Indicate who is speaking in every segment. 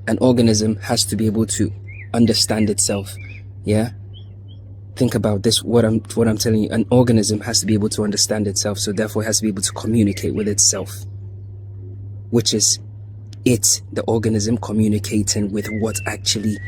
Speaker 1: an organism has to be able to understand itself. Yeah, think about this, what I'm telling you. An organism has to be able to understand itself, so therefore it has to be able to communicate with itself, which is the organism communicating with what actually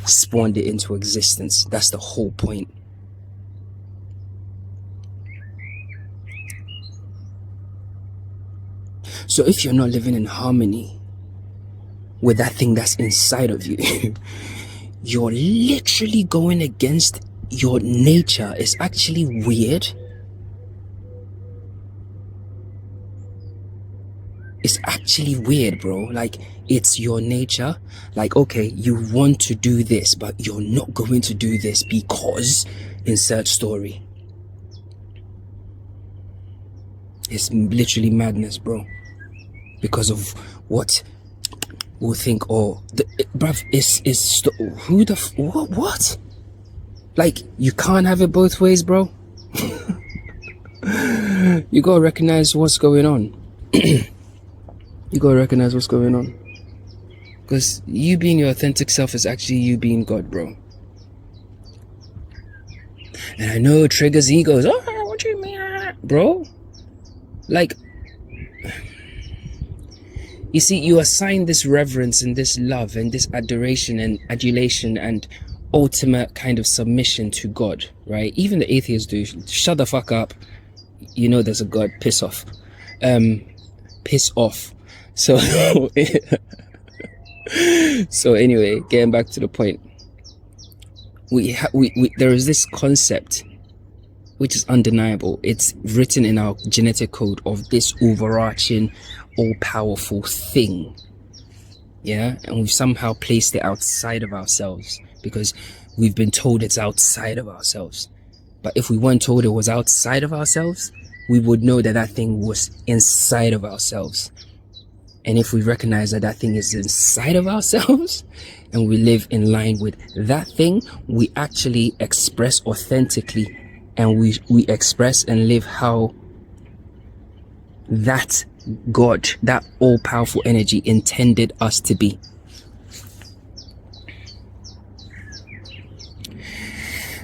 Speaker 1: spawned it into existence. That's the whole point. So if you're not living in harmony with that thing that's inside of you, you're literally going against your nature. It's actually weird. It's actually weird, bro. Like, it's your nature. Like, okay, you want to do this, but you're not going to do this because insert story. It's literally madness, bro. Because of what we'll think, oh, bruv, who the what? Like, you can't have it both ways, bro. You gotta recognize what's going on. You gotta recognize what's going on. Because you being your authentic self is actually you being God, bro. And I know it triggers egos. Oh, what do you mean? Bro, like, you see, you assign this reverence and this love and this adoration and adulation and ultimate kind of submission to God, right? Even the atheists do. Shut the fuck up. You know there's a God. Piss off. Piss off. So, so anyway, getting back to the point. There is this concept which is undeniable. It's written in our genetic code of this overarching, all-powerful thing. Yeah, and we've somehow placed it outside of ourselves because we've been told it's outside of ourselves. But if we weren't told it was outside of ourselves, we would know that that thing was inside of ourselves. And if we recognize that that thing is inside of ourselves and we live in line with that thing, we actually express authentically, and we express and live how that God, that all-powerful energy intended us to be.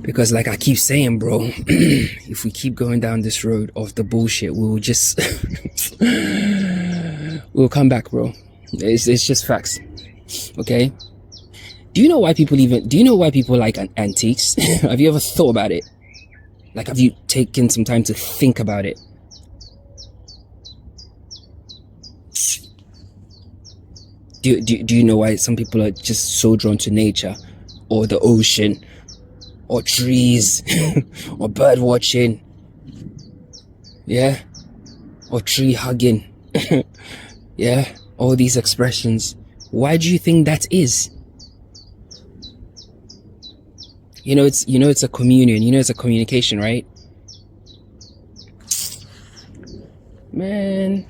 Speaker 1: Because like I keep saying, bro, if we keep going down this road of the bullshit, we will just we'll come back, bro. It's just facts. Okay? Do you know why people like antiques? Have you ever thought about it? Like, have you taken some time to think about it? Do you know why some people are just so drawn to nature, or the ocean, or trees, or bird watching? Yeah? Or tree hugging? Yeah? All these expressions. Why do you think that is? It's a communion. It's a communication, right? Man.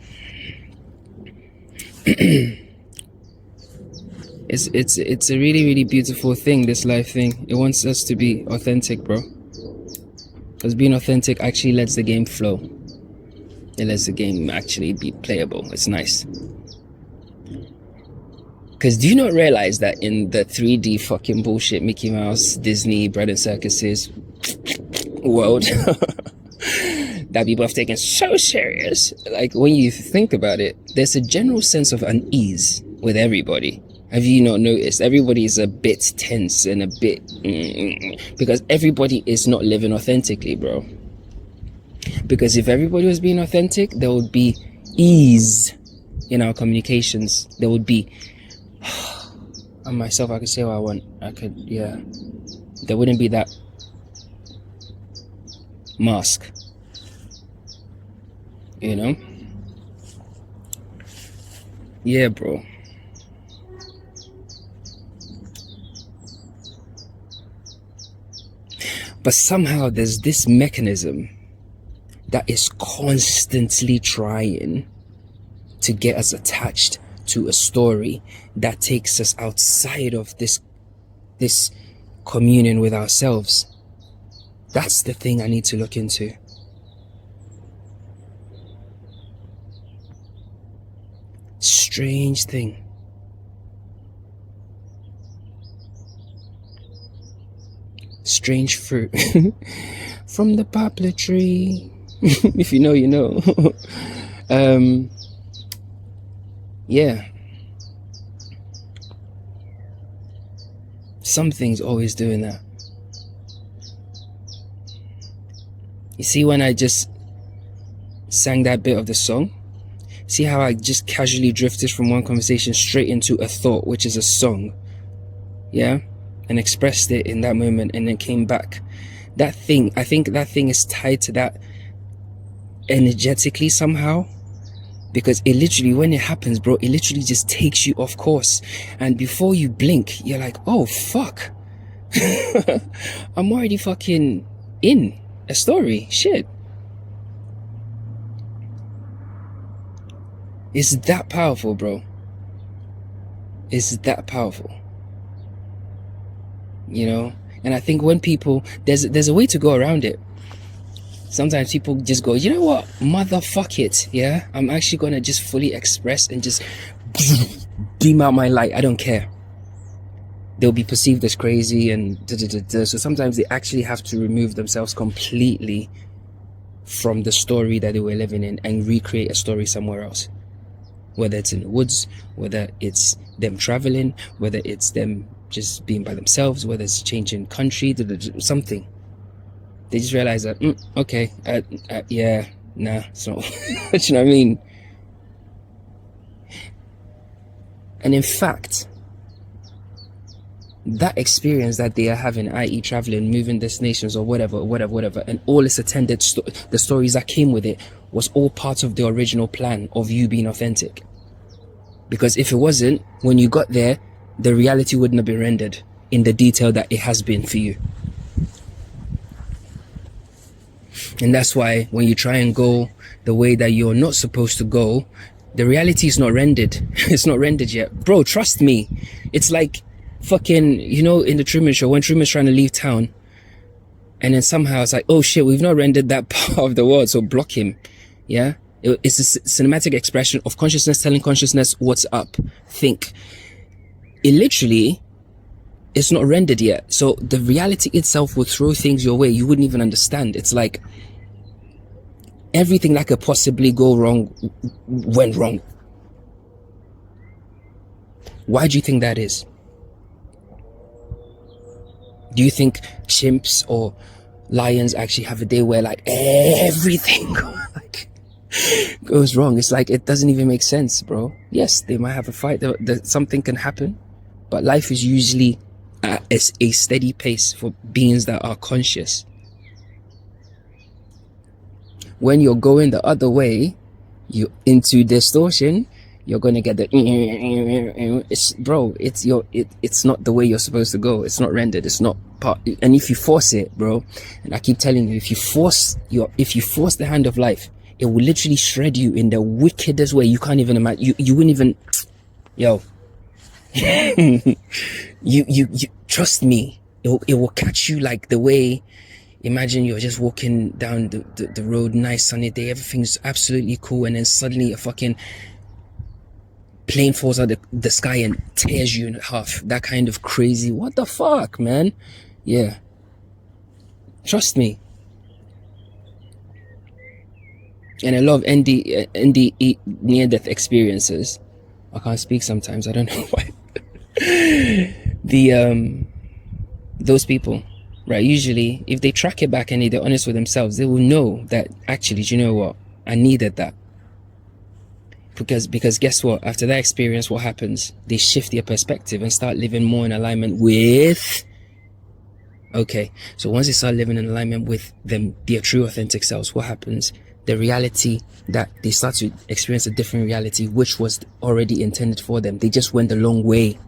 Speaker 1: It's a really, really beautiful thing, this life thing. It wants us to be authentic, bro. Because being authentic actually lets the game flow. It lets the game actually be playable. It's nice. Because do you not realize that in the 3D fucking bullshit Mickey Mouse, Disney, bread and circuses world that people have taken so serious, like, when you think about it, there's a general sense of unease with everybody. Have you not noticed? Everybody is a bit tense and a bit because everybody is not living authentically, bro. Because if everybody was being authentic, there would be ease in our communications. There would be and myself, I could say what I want. There wouldn't be that mask, yeah, bro. But somehow there's this mechanism that is constantly trying to get us attached to a story that takes us outside of this communion with ourselves. That's the thing I need to look into. Strange thing. strange fruit from the poplar tree. If you know, you know. Yeah. Something's always doing that. You see, when I just sang that bit of the song, see how I just casually drifted from one conversation straight into a thought, which is a song, yeah, and expressed it in that moment and then came back. That thing, I think that thing is tied to that energetically somehow, because it literally, when it happens, bro, it literally just takes you off course, and before you blink, you're like, oh fuck, I'm already fucking in a story. Shit. It's that powerful, bro. It's that powerful. You know? And I think when people, there's a way to go around it. Sometimes people just go, you know what? Motherfuck it. Yeah? I'm actually gonna just fully express and just beam out my light. I don't care. They'll be perceived as crazy and so sometimes they actually have to remove themselves completely from the story that they were living in and recreate a story somewhere else. Whether it's in the woods, whether it's them traveling, whether it's them just being by themselves, whether it's changing country, something. They just realize that, okay, yeah, nah, so, do you know what I mean? And in fact, that experience that they are having, i.e. traveling, moving destinations or whatever, and all its attended, the stories that came with it, was all part of the original plan of you being authentic. Because if it wasn't, when you got there, the reality wouldn't have been rendered in the detail that it has been for you. And that's why when you try and go the way that you're not supposed to go, the reality is not rendered. It's not rendered yet. Bro, trust me. It's like fucking, you know, in the Truman Show, when Truman's trying to leave town, and then somehow it's like, oh shit, we've not rendered that part of the world, so block him. Yeah? It's a cinematic expression of consciousness telling consciousness what's up. Think. It literally, it's not rendered yet. So the reality itself will throw things your way you wouldn't even understand. It's like everything that could possibly go wrong went wrong. Why do you think that is? Do you think chimps or lions actually have a day where like everything goes wrong? It's like, it doesn't even make sense, bro. Yes, they might have a fight, something can happen, but life is usually at a steady pace for beings that are conscious. When you're going the other way, you into distortion, you're gonna get the it's not the way you're supposed to go. It's not rendered. It's not part. And if you force it, bro, and I keep telling you, if you force the hand of life, it will literally shred you in the wickedest way you can't even imagine. You wouldn't even, yo. you trust me. It will catch you like the way. Imagine you're just walking down the road, nice sunny day, everything's absolutely cool, and then suddenly a fucking plane falls out the sky and tears you in half. That kind of crazy, what the fuck, man? Yeah. Trust me. And a lot of NDE near-death experiences. I can't speak sometimes, I don't know why. Those people, right, usually if they track it back and they're honest with themselves, they will know that actually, do you know what, I needed that. Because guess what, after that experience, what happens? They shift their perspective and start living more in alignment with, okay, so once they start living in alignment with them, their true authentic selves, what happens? The reality that they start to experience a different reality, which was already intended for them. They just went the long way.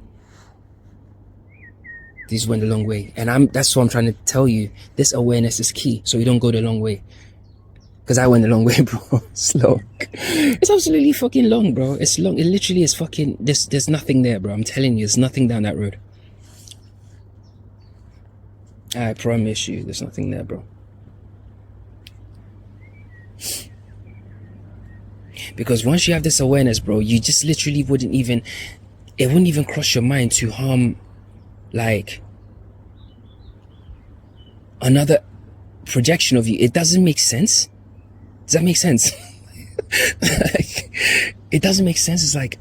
Speaker 1: They just went the long way. And that's what I'm trying to tell you. This awareness is key, so you don't go the long way. Because I went the long way, bro. It's long. It's absolutely fucking long, bro. It's long. It literally is fucking, there's nothing there, bro. I'm telling you, there's nothing down that road. I promise you, there's nothing there, bro. Because once you have this awareness, bro, you just literally wouldn't even cross your mind to harm, like, another projection of you. It doesn't make sense. Does that make sense? Like, it doesn't make sense. It's like,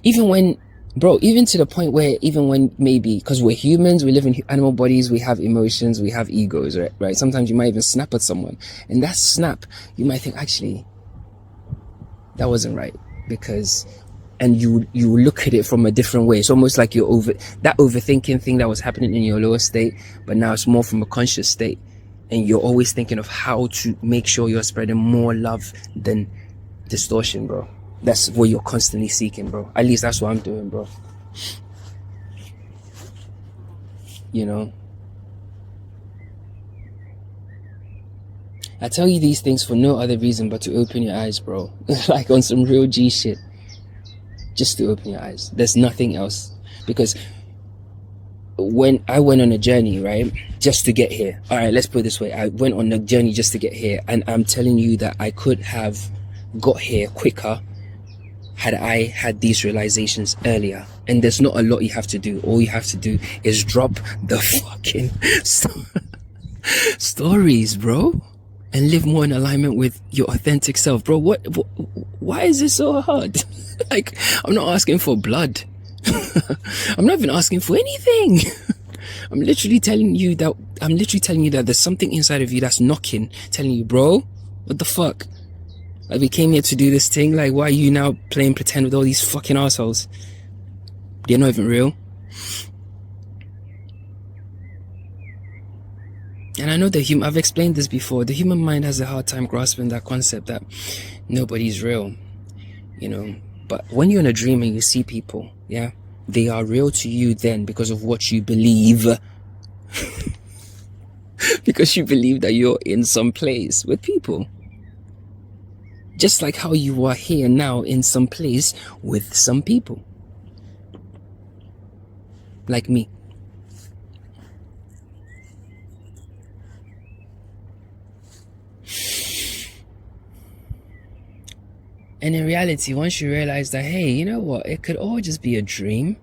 Speaker 1: even when, bro, even to the point where, even when maybe, because we're humans, we live in animal bodies, we have emotions, we have egos, right? Sometimes you might even snap at someone, and that snap, you might think, actually, that wasn't right, because, and you look at it from a different way. It's almost like you're that overthinking thing that was happening in your lower state, but now it's more from a conscious state, and you're always thinking of how to make sure you're spreading more love than distortion, bro. That's what you're constantly seeking, bro. At least that's what I'm doing, bro. You know, I tell you these things for no other reason but to open your eyes, bro. Like on some real G shit. Just to open your eyes. There's nothing else. Because when I went on a journey, right, just to get here. All right, let's put it this way. I went on a journey just to get here, and I'm telling you that I could have got here quicker had I had these realizations earlier. And there's not a lot you have to do. All you have to do is drop the fucking stories, bro, and live more in alignment with your authentic self, bro. Why is this so hard? Like, I'm not asking for blood. I'm not even asking for anything. I'm literally telling you that there's something inside of you that's knocking, telling you, bro, what the fuck? Like, we came here to do this thing. Like, why are you now playing pretend with all these fucking assholes? They're not even real. And I know I've explained this before. The human mind has a hard time grasping that concept that nobody's real, you know. But when you're in a dream and you see people, yeah, they are real to you then because of what you believe. Because you believe that you're in some place with people. Just like how you are here now in some place with some people. Like me. And in reality, once you realize that, hey, you know what, it could all just be a dream,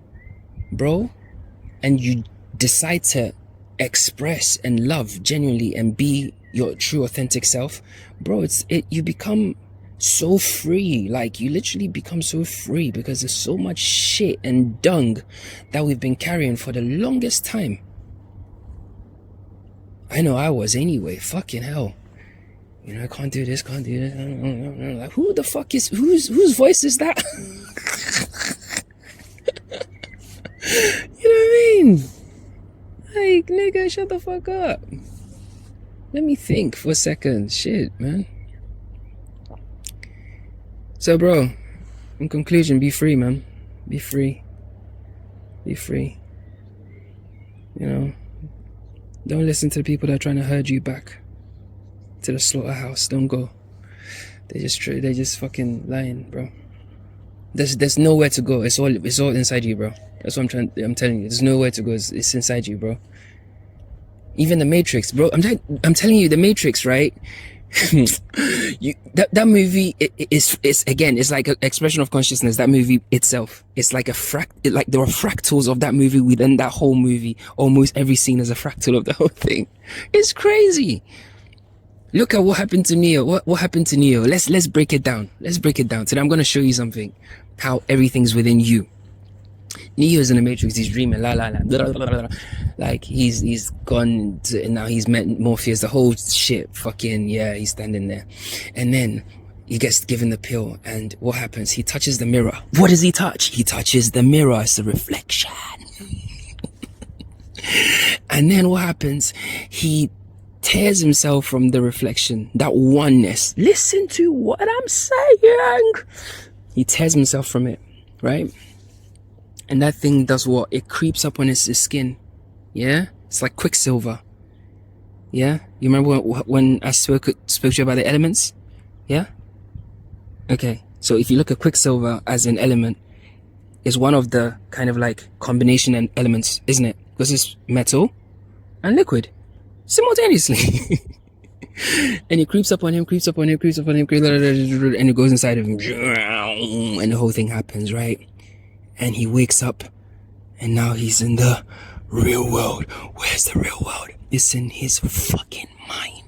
Speaker 1: bro, and you decide to express and love genuinely and be your true authentic self, bro, you become so free. Like, you literally become so free because there's so much shit and dung that we've been carrying for the longest time. I know I was anyway. Fucking hell. You know, I can't do this, can't do this. Like, who the fuck is, whose voice is that? You know what I mean? Like, nigga, shut the fuck up. Let me think for a second. Shit, man. So, bro, in conclusion, be free, man. Be free. Be free. You know, don't listen to the people that are trying to herd you back to the slaughterhouse. Don't go. They're just fucking lying, bro. There's nowhere to go. It's all inside you, bro. That's what I'm telling you. There's nowhere to go. It's inside you, bro. Even the Matrix, bro. I'm telling you, the Matrix, right? That movie is again, it's like an expression of consciousness. That movie itself, it's like like there are fractals of that movie within that whole movie. Almost every scene is a fractal of the whole thing. It's crazy. Look at what happened to Neo. What happened to Neo? Let's break it down. Let's break it down. Today I'm gonna show you something. How everything's within you. Neo's in the Matrix. He's dreaming. La la la. Blah, blah, blah, blah. Like he's gone to, and now he's met Morpheus. The whole shit. Fucking yeah. He's standing there, and then he gets given the pill. And what happens? He touches the mirror. What does he touch? He touches the mirror. It's a reflection. And then what happens? He tears himself from the reflection, that oneness. Listen to what I'm saying. He tears himself from it, right? And that thing does what? It creeps up on his skin. Yeah? It's like quicksilver. Yeah? You remember when I spoke to you about the elements? Yeah? Okay. So if you look at quicksilver as an element, it's one of the kind of like combination and elements, isn't it? Because it's metal and liquid simultaneously. And it creeps up on him, and it goes inside of him, and the whole thing happens, right? And he wakes up, and now he's in the Real world. Where's the real world? It's in his fucking mind.